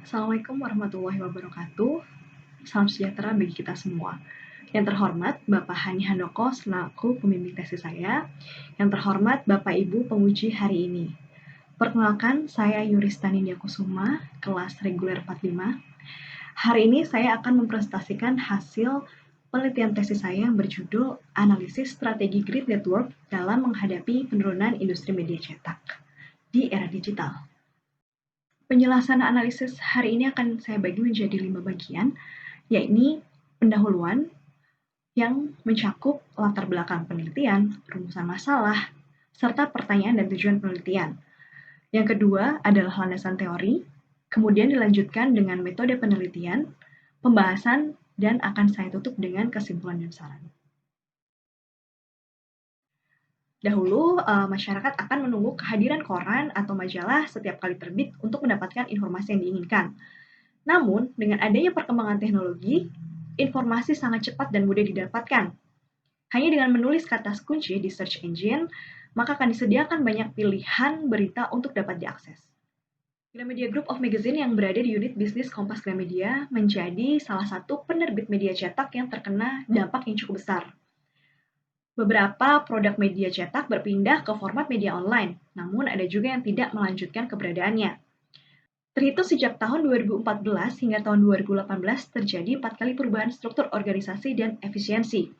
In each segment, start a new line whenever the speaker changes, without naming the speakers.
Assalamualaikum warahmatullahi wabarakatuh. Salam sejahtera bagi kita semua. Yang terhormat Bapak Hani Handoko selaku pembimbing tesis saya. Yang terhormat Bapak Ibu penguji hari ini. Perkenalkan, saya Yuristani Kusuma, kelas reguler 45. Hari ini saya akan mempresentasikan hasil penelitian tesis saya yang berjudul Analisis Strategi Grid Network dalam menghadapi penurunan industri media cetak di era digital. Penjelasan analisis hari ini akan saya bagi menjadi 5 bagian, yakni pendahuluan yang mencakup latar belakang penelitian, rumusan masalah, serta pertanyaan dan tujuan penelitian. Yang kedua adalah landasan teori, kemudian dilanjutkan dengan metode penelitian, pembahasan, dan akan saya tutup dengan kesimpulan dan saran. Dahulu, masyarakat akan menunggu kehadiran koran atau majalah setiap kali terbit untuk mendapatkan informasi yang diinginkan. Namun, dengan adanya perkembangan teknologi, informasi sangat cepat dan mudah didapatkan. Hanya dengan menulis kata kunci di search engine, maka akan disediakan banyak pilihan berita untuk dapat diakses. Gramedia Group of Magazine yang berada di unit bisnis Kompas Gramedia menjadi salah satu penerbit media cetak yang terkena dampak yang cukup besar. Beberapa produk media cetak berpindah ke format media online, namun ada juga yang tidak melanjutkan keberadaannya. Terhitung sejak tahun 2014 hingga tahun 2018 terjadi 4 kali perubahan struktur organisasi dan efisiensi.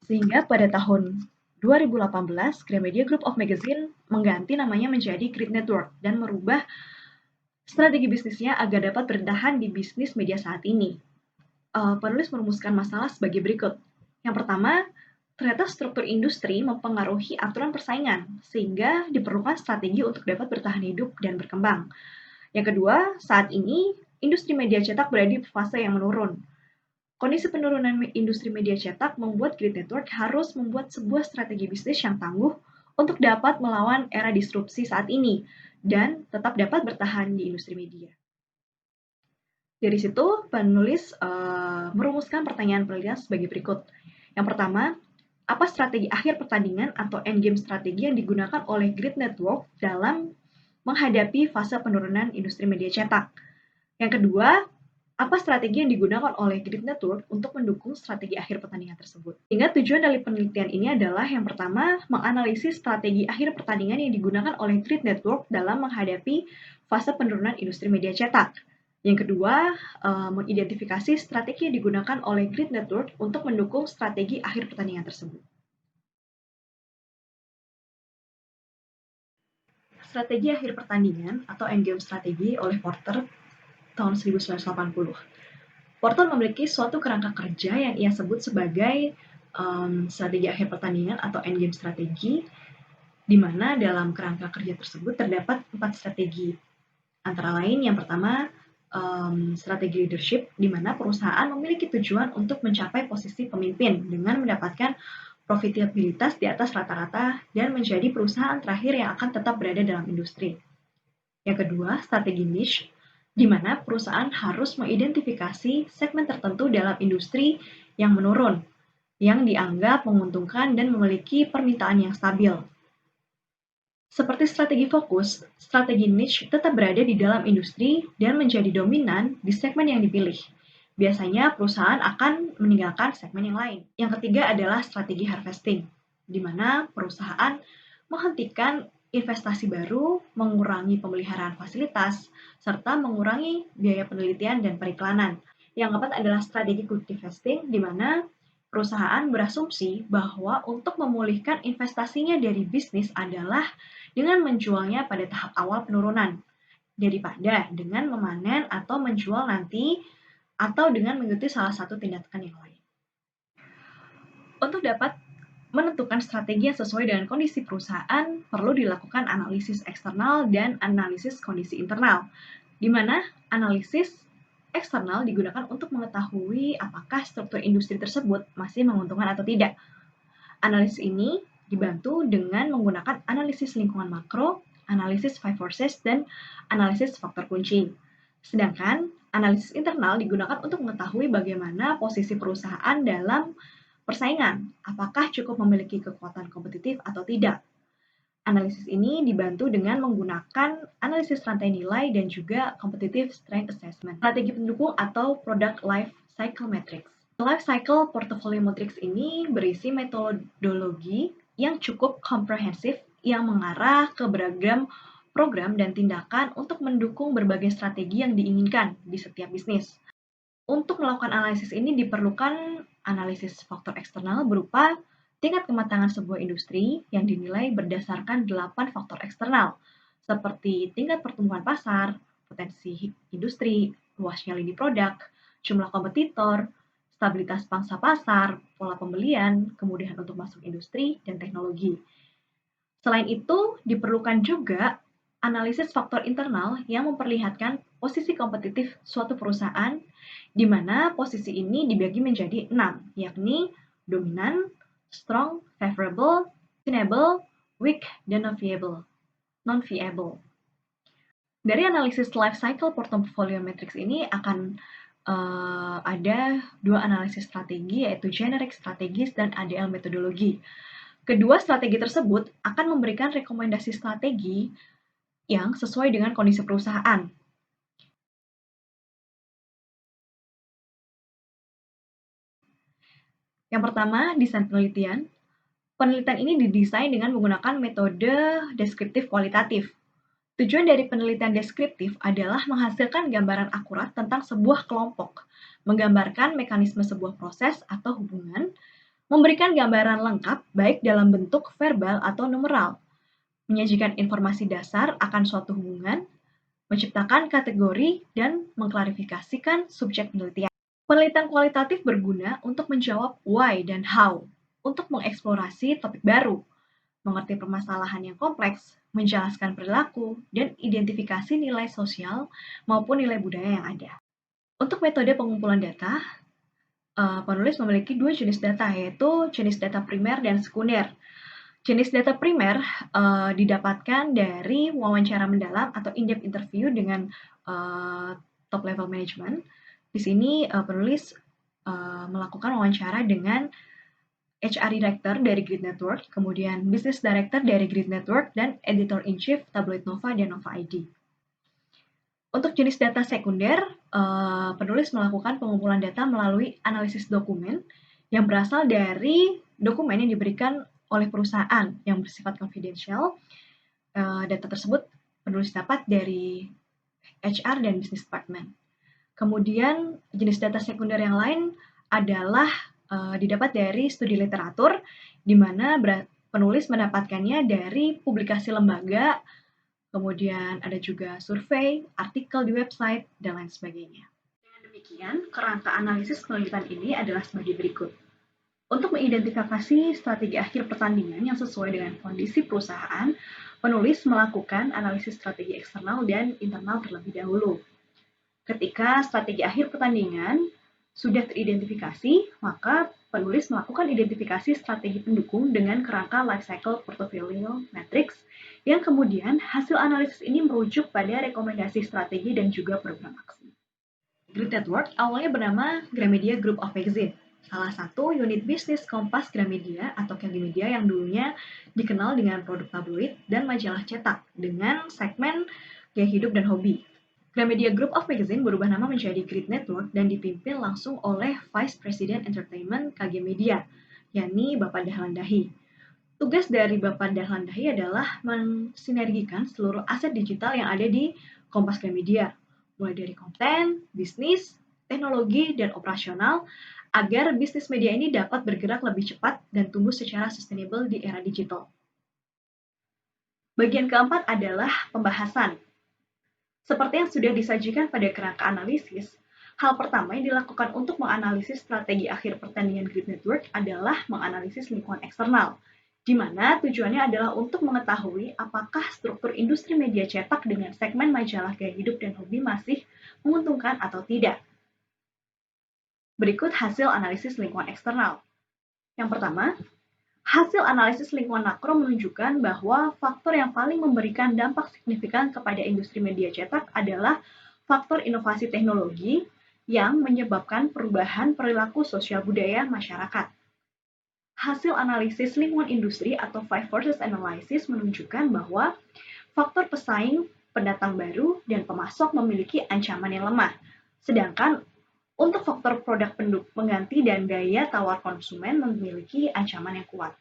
Sehingga pada tahun 2018, Gramedia Group of Magazine mengganti namanya menjadi Grid Network dan merubah strategi bisnisnya agar dapat bertahan di bisnis media saat ini. Penulis merumuskan masalah sebagai berikut. Yang pertama, ternyata struktur industri mempengaruhi aturan persaingan, sehingga diperlukan strategi untuk dapat bertahan hidup dan berkembang. Yang kedua, saat ini industri media cetak berada di fase yang menurun. Kondisi penurunan industri media cetak membuat Grid Network harus membuat sebuah strategi bisnis yang tangguh untuk dapat melawan era disrupsi saat ini dan tetap dapat bertahan di industri media. Dari situ, penulis merumuskan pertanyaan penelitian sebagai berikut. Yang pertama, apa strategi akhir pertandingan atau endgame strategi yang digunakan oleh Grid Network dalam menghadapi fase penurunan industri media cetak? Yang kedua, apa strategi yang digunakan oleh Grid Network untuk mendukung strategi akhir pertandingan tersebut? Sehingga tujuan dari penelitian ini adalah yang pertama, menganalisis strategi akhir pertandingan yang digunakan oleh Grid Network dalam menghadapi fase penurunan industri media cetak. Yang kedua, mengidentifikasi strategi yang digunakan oleh Grid Network untuk mendukung strategi akhir pertandingan tersebut. Strategi akhir pertandingan atau endgame strategi oleh Porter tahun 1980. Porter memiliki suatu kerangka kerja yang ia sebut sebagai strategi akhir pertandingan atau endgame strategi, di mana dalam kerangka kerja tersebut terdapat 4 strategi. Antara lain yang pertama, strategi leadership, di mana perusahaan memiliki tujuan untuk mencapai posisi pemimpin dengan mendapatkan profitabilitas di atas rata-rata dan menjadi perusahaan terakhir yang akan tetap berada dalam industri. Yang kedua, strategi niche, di mana perusahaan harus mengidentifikasi segmen tertentu dalam industri yang menurun, yang dianggap menguntungkan dan memiliki permintaan yang stabil. Seperti strategi fokus, strategi niche tetap berada di dalam industri dan menjadi dominan di segmen yang dipilih. Biasanya perusahaan akan meninggalkan segmen yang lain. Yang ketiga adalah strategi harvesting, di mana perusahaan menghentikan investasi baru, mengurangi pemeliharaan fasilitas, serta mengurangi biaya penelitian dan periklanan. Yang keempat adalah strategi quick divesting, di mana perusahaan berasumsi bahwa untuk memulihkan investasinya dari bisnis adalah dengan menjualnya pada tahap awal penurunan, daripada dengan memanen atau menjual nanti atau dengan mengikuti salah satu tindakan yang lain. Untuk dapat menentukan strategi yang sesuai dengan kondisi perusahaan, perlu dilakukan analisis eksternal dan analisis kondisi internal, di mana analisis eksternal digunakan untuk mengetahui apakah struktur industri tersebut masih menguntungkan atau tidak. Analisis ini dibantu dengan menggunakan analisis lingkungan makro, analisis five forces, dan analisis faktor kunci. Sedangkan analisis internal digunakan untuk mengetahui bagaimana posisi perusahaan dalam persaingan, apakah cukup memiliki kekuatan kompetitif atau tidak. Analisis ini dibantu dengan menggunakan analisis rantai nilai dan juga competitive strength assessment, strategi pendukung atau product life cycle metrics. Life cycle portfolio matrix ini berisi metodologi yang cukup komprehensif yang mengarah ke beragam program dan tindakan untuk mendukung berbagai strategi yang diinginkan di setiap bisnis. Untuk melakukan analisis ini diperlukan analisis faktor eksternal berupa tingkat kematangan sebuah industri yang dinilai berdasarkan 8 faktor eksternal, seperti tingkat pertumbuhan pasar, potensi industri, luasnya lini produk, jumlah kompetitor, stabilitas pangsa pasar, pola pembelian, kemudahan untuk masuk industri, dan teknologi. Selain itu, diperlukan juga analisis faktor internal yang memperlihatkan posisi kompetitif suatu perusahaan, di mana posisi ini dibagi menjadi 6, yakni dominan, strong, favorable, tenable, weak, dan non-viable. Dari analisis life cycle portfolio matrix ini akan ada dua analisis strategi, yaitu generic strategis dan ADL metodologi. Kedua strategi tersebut akan memberikan rekomendasi strategi yang sesuai dengan kondisi perusahaan. Yang pertama, desain penelitian. Penelitian ini didesain dengan menggunakan metode deskriptif kualitatif. Tujuan dari penelitian deskriptif adalah menghasilkan gambaran akurat tentang sebuah kelompok, menggambarkan mekanisme sebuah proses atau hubungan, memberikan gambaran lengkap baik dalam bentuk verbal atau numeral, menyajikan informasi dasar akan suatu hubungan, menciptakan kategori, dan mengklarifikasikan subjek penelitian. Penelitian kualitatif berguna untuk menjawab why dan how, untuk mengeksplorasi topik baru, mengerti permasalahan yang kompleks, menjelaskan perilaku, dan identifikasi nilai sosial maupun nilai budaya yang ada. Untuk metode pengumpulan data, penulis memiliki dua jenis data, yaitu jenis data primer dan sekunder. Jenis data primer didapatkan dari wawancara mendalam atau in-depth interview dengan top level management. Di sini penulis melakukan wawancara dengan HR Director dari Grid Network, kemudian Business Director dari Grid Network, dan Editor-in-Chief Tabloid Nova dan Nova ID. Untuk jenis data sekunder, penulis melakukan pengumpulan data melalui analisis dokumen yang berasal dari dokumen yang diberikan oleh perusahaan yang bersifat confidential. Data tersebut penulis dapat dari HR dan Business Department. Kemudian jenis data sekunder yang lain adalah didapat dari studi literatur, di mana penulis mendapatkannya dari publikasi lembaga, kemudian ada juga survei, artikel di website, dan lain sebagainya. Dengan demikian, kerangka analisis penelitian ini adalah sebagai berikut. Untuk mengidentifikasi strategi akhir pertandingan yang sesuai dengan kondisi perusahaan, penulis melakukan analisis strategi eksternal dan internal terlebih dahulu. Ketika strategi akhir pertandingan sudah teridentifikasi, maka penulis melakukan identifikasi strategi pendukung dengan kerangka life cycle portfolio matrix, yang kemudian hasil analisis ini merujuk pada rekomendasi strategi dan juga program aksi. Grid Network awalnya bernama Gramedia Group of Magazine, salah satu unit bisnis Kompas Gramedia atau Gramedia yang dulunya dikenal dengan produk tabloid dan majalah cetak dengan segmen gaya hidup dan hobi. Gramedia Group of Magazine berubah nama menjadi Grid Network dan dipimpin langsung oleh Vice President Entertainment KG Media, yakni Bapak Dahlan Dahi. Tugas dari Bapak Dahlan Dahi adalah mensinergikan seluruh aset digital yang ada di Kompas Gramedia, mulai dari konten, bisnis, teknologi, dan operasional, agar bisnis media ini dapat bergerak lebih cepat dan tumbuh secara sustainable di era digital. Bagian keempat adalah pembahasan. Seperti yang sudah disajikan pada kerangka analisis, hal pertama yang dilakukan untuk menganalisis strategi akhir pertandingan Grid Network adalah menganalisis lingkungan eksternal, di mana tujuannya adalah untuk mengetahui apakah struktur industri media cetak dengan segmen majalah gaya hidup dan hobi masih menguntungkan atau tidak. Berikut hasil analisis lingkungan eksternal. Yang pertama, hasil analisis lingkungan makro menunjukkan bahwa faktor yang paling memberikan dampak signifikan kepada industri media cetak adalah faktor inovasi teknologi yang menyebabkan perubahan perilaku sosial budaya masyarakat. Hasil analisis lingkungan industri atau Five Forces Analysis menunjukkan bahwa faktor pesaing, pendatang baru, dan pemasok memiliki ancaman yang lemah. Sedangkan untuk faktor produk pengganti dan daya tawar konsumen memiliki ancaman yang kuat.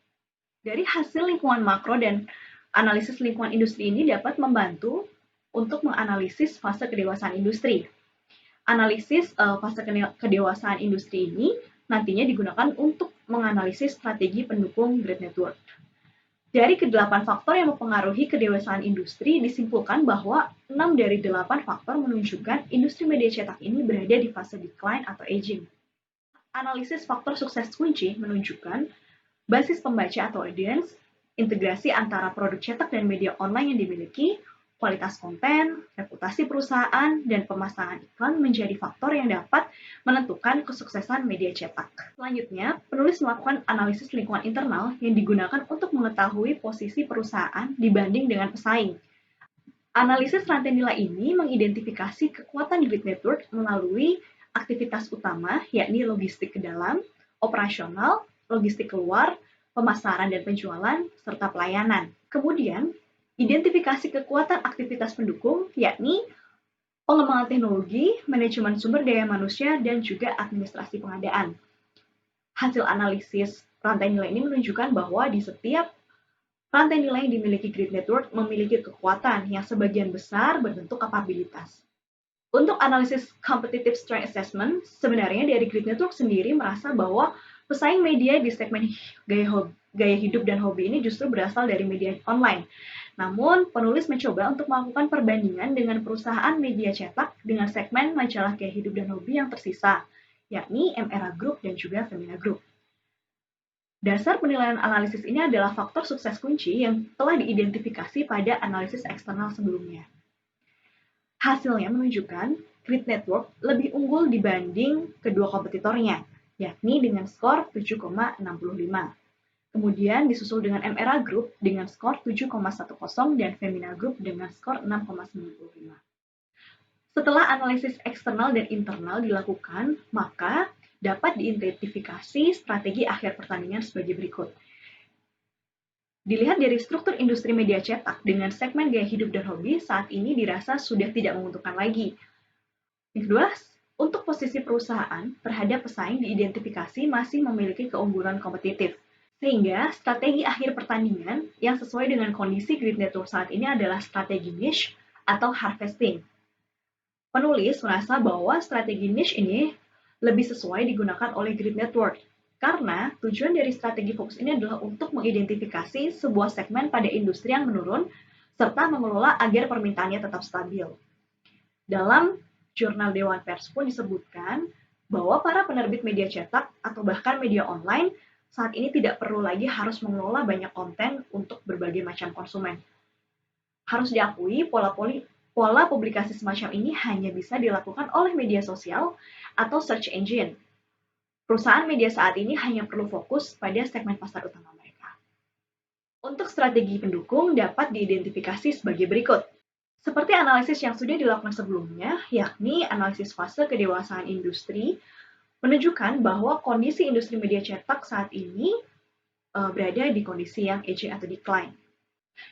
Dari hasil lingkungan makro dan analisis lingkungan industri ini dapat membantu untuk menganalisis fase kedewasaan industri. Analisis fase kedewasaan industri ini nantinya digunakan untuk menganalisis strategi pendukung Great Network. Dari ke-8 faktor yang mempengaruhi kedewasaan industri, disimpulkan bahwa 6 dari 8 faktor menunjukkan industri media cetak ini berada di fase decline atau aging. Analisis faktor sukses kunci menunjukkan basis pembaca atau audience, integrasi antara produk cetak dan media online yang dimiliki, kualitas konten, reputasi perusahaan, dan pemasangan iklan menjadi faktor yang dapat menentukan kesuksesan media cetak. Selanjutnya, penulis melakukan analisis lingkungan internal yang digunakan untuk mengetahui posisi perusahaan dibanding dengan pesaing. Analisis rantai nilai ini mengidentifikasi kekuatan Great Network melalui aktivitas utama, yakni logistik ke dalam, operasional, logistik keluar, pemasaran dan penjualan, serta pelayanan. Kemudian, identifikasi kekuatan aktivitas pendukung, yakni pengembangan teknologi, manajemen sumber daya manusia, dan juga administrasi pengadaan. Hasil analisis rantai nilai ini menunjukkan bahwa di setiap rantai nilai yang dimiliki Great Network memiliki kekuatan yang sebagian besar berbentuk kapabilitas. Untuk analisis competitive strength assessment, sebenarnya dari Great Network sendiri merasa bahwa pesaing media di segmen gaya hidup dan hobi ini justru berasal dari media online. Namun, penulis mencoba untuk melakukan perbandingan dengan perusahaan media cetak dengan segmen majalah gaya hidup dan hobi yang tersisa, yakni MRA Group dan juga Femina Group. Dasar penilaian analisis ini adalah faktor sukses kunci yang telah diidentifikasi pada analisis eksternal sebelumnya. Hasilnya menunjukkan Great Network lebih unggul dibanding kedua kompetitornya, yakni dengan skor 7,65. Kemudian disusul dengan MRA Group dengan skor 7,10 dan Femina Group dengan skor 6,95. Setelah analisis eksternal dan internal dilakukan, maka dapat diidentifikasi strategi akhir pertandingan sebagai berikut. Dilihat dari struktur industri media cetak dengan segmen gaya hidup dan hobi, saat ini dirasa sudah tidak menguntungkan lagi. Yang kedua, untuk posisi perusahaan terhadap pesaing diidentifikasi masih memiliki keunggulan kompetitif. Sehingga strategi akhir pertandingan yang sesuai dengan kondisi Great Network saat ini adalah strategi niche atau harvesting. Penulis merasa bahwa strategi niche ini lebih sesuai digunakan oleh Great Network. Karena tujuan dari strategi fokus ini adalah untuk mengidentifikasi sebuah segmen pada industri yang menurun, serta mengelola agar permintaannya tetap stabil. Dalam jurnal Dewan Pers pun disebutkan bahwa para penerbit media cetak atau bahkan media online saat ini tidak perlu lagi harus mengelola banyak konten untuk berbagai macam konsumen. Harus diakui, pola publikasi semacam ini hanya bisa dilakukan oleh media sosial atau search engine. Perusahaan media saat ini hanya perlu fokus pada segmen pasar utama mereka. Untuk strategi pendukung dapat diidentifikasi sebagai berikut. Seperti analisis yang sudah dilakukan sebelumnya, yakni analisis fase kedewasaan industri, menunjukkan bahwa kondisi industri media cetak saat ini berada di kondisi yang aging atau decline.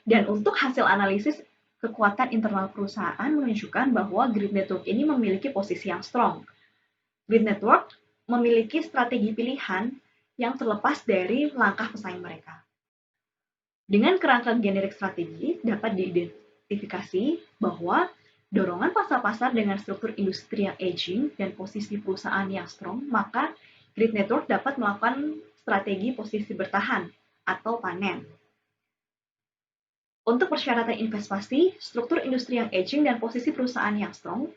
Dan untuk hasil analisis kekuatan internal perusahaan menunjukkan bahwa Great Network ini memiliki posisi yang strong. Great Network memiliki strategi pilihan yang terlepas dari langkah pesaing mereka. Dengan kerangka generik strategi, dapat diidentifikasi bahwa dorongan pasar-pasar dengan struktur industri yang aging dan posisi perusahaan yang strong, maka Great Network dapat melakukan strategi posisi bertahan atau panen. Untuk persyaratan investasi, struktur industri yang aging dan posisi perusahaan yang strong,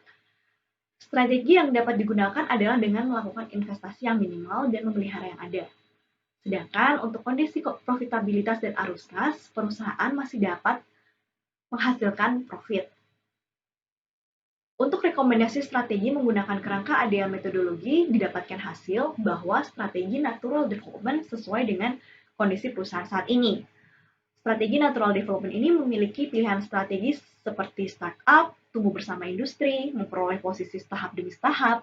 strategi yang dapat digunakan adalah dengan melakukan investasi yang minimal dan memelihara yang ada. Sedangkan untuk kondisi profitabilitas dan arus kas, perusahaan masih dapat menghasilkan profit. Untuk rekomendasi strategi menggunakan kerangka ADA metodologi, didapatkan hasil bahwa strategi natural development sesuai dengan kondisi perusahaan saat ini. Strategi natural development ini memiliki pilihan strategis seperti startup, tumbuh bersama industri, memperoleh posisi tahap demi tahap,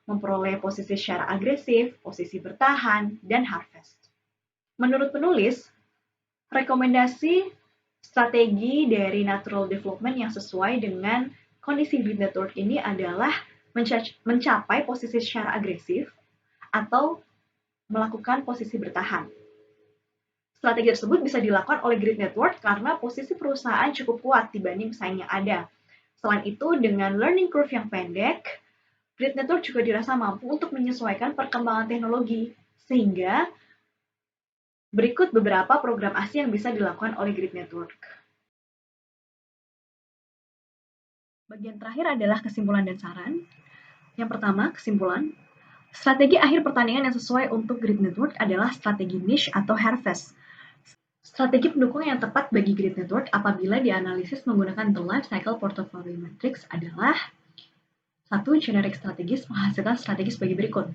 memperoleh posisi secara agresif, posisi bertahan, dan harvest. Menurut penulis, rekomendasi strategi dari natural development yang sesuai dengan kondisi grid network ini adalah mencapai posisi secara agresif atau melakukan posisi bertahan. Strategi tersebut bisa dilakukan oleh grid network karena posisi perusahaan cukup kuat dibanding pesaing yang ada. Selain itu, dengan learning curve yang pendek, grid network juga dirasa mampu untuk menyesuaikan perkembangan teknologi, sehingga berikut beberapa program ASI yang bisa dilakukan oleh grid network. Bagian terakhir adalah kesimpulan dan saran. Yang pertama, kesimpulan. Strategi akhir pertandingan yang sesuai untuk grid network adalah strategi niche atau harvest. Strategi pendukung yang tepat bagi grid network apabila dianalisis menggunakan the life cycle portfolio matrix adalah satu, generic strategis menghasilkan strategi sebagai berikut.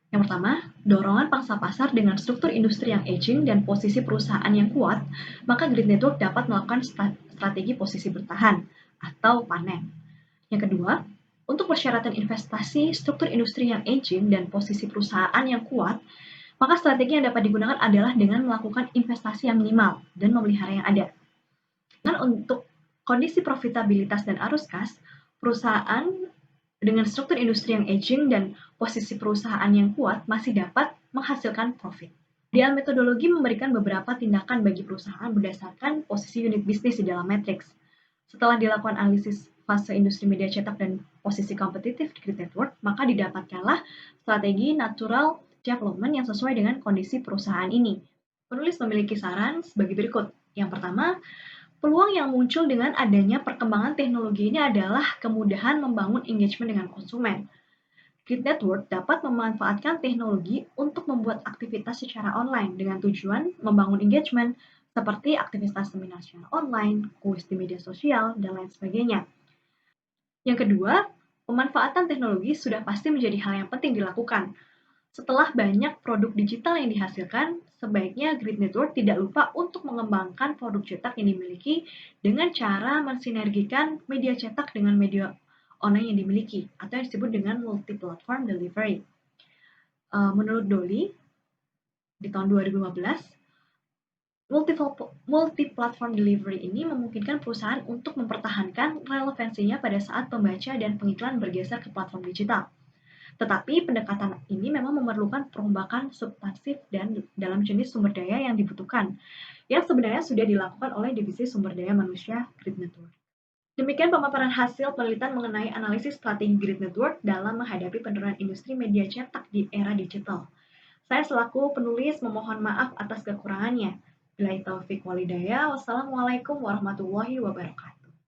Yang pertama, dorongan pangsa pasar dengan struktur industri yang aging dan posisi perusahaan yang kuat, maka grid network dapat melakukan strategi posisi bertahan atau panen. Yang kedua, untuk persyaratan investasi struktur industri yang aging dan posisi perusahaan yang kuat, maka strategi yang dapat digunakan adalah dengan melakukan investasi yang minimal dan memelihara yang ada. Dan untuk kondisi profitabilitas dan arus kas, perusahaan dengan struktur industri yang aging dan posisi perusahaan yang kuat masih dapat menghasilkan profit. Ideal metodologi memberikan beberapa tindakan bagi perusahaan berdasarkan posisi unit bisnis di dalam matriks. Setelah dilakukan analisis fase industri media cetak dan posisi kompetitif di grid network, maka didapatkanlah strategi natural development yang sesuai dengan kondisi perusahaan ini. Penulis memiliki saran sebagai berikut. Yang pertama, peluang yang muncul dengan adanya perkembangan teknologi ini adalah kemudahan membangun engagement dengan konsumen. Grid Network dapat memanfaatkan teknologi untuk membuat aktivitas secara online dengan tujuan membangun engagement seperti aktivitas seminar secara online, kuis di media sosial, dan lain sebagainya. Yang kedua, pemanfaatan teknologi sudah pasti menjadi hal yang penting dilakukan. Setelah banyak produk digital yang dihasilkan, sebaiknya Grid Network tidak lupa untuk mengembangkan produk cetak yang dimiliki dengan cara mensinergikan media cetak dengan media online yang dimiliki, atau yang disebut dengan multi-platform delivery. Menurut Dolly, di tahun 2015, multi-platform delivery ini memungkinkan perusahaan untuk mempertahankan relevansinya pada saat pembaca dan pengiklan bergeser ke platform digital. Tetapi pendekatan ini memang memerlukan perombakan substansif dan dalam jenis sumber daya yang dibutuhkan, yang sebenarnya sudah dilakukan oleh Divisi Sumber Daya Manusia Grid Network. Demikian pemaparan hasil penelitian mengenai analisis strategi Grid Network dalam menghadapi penurunan industri media cetak di era digital. Saya selaku penulis memohon maaf atas kekurangannya. Billahi taufik walhidayah. Wassalamualaikum warahmatullahi wabarakatuh.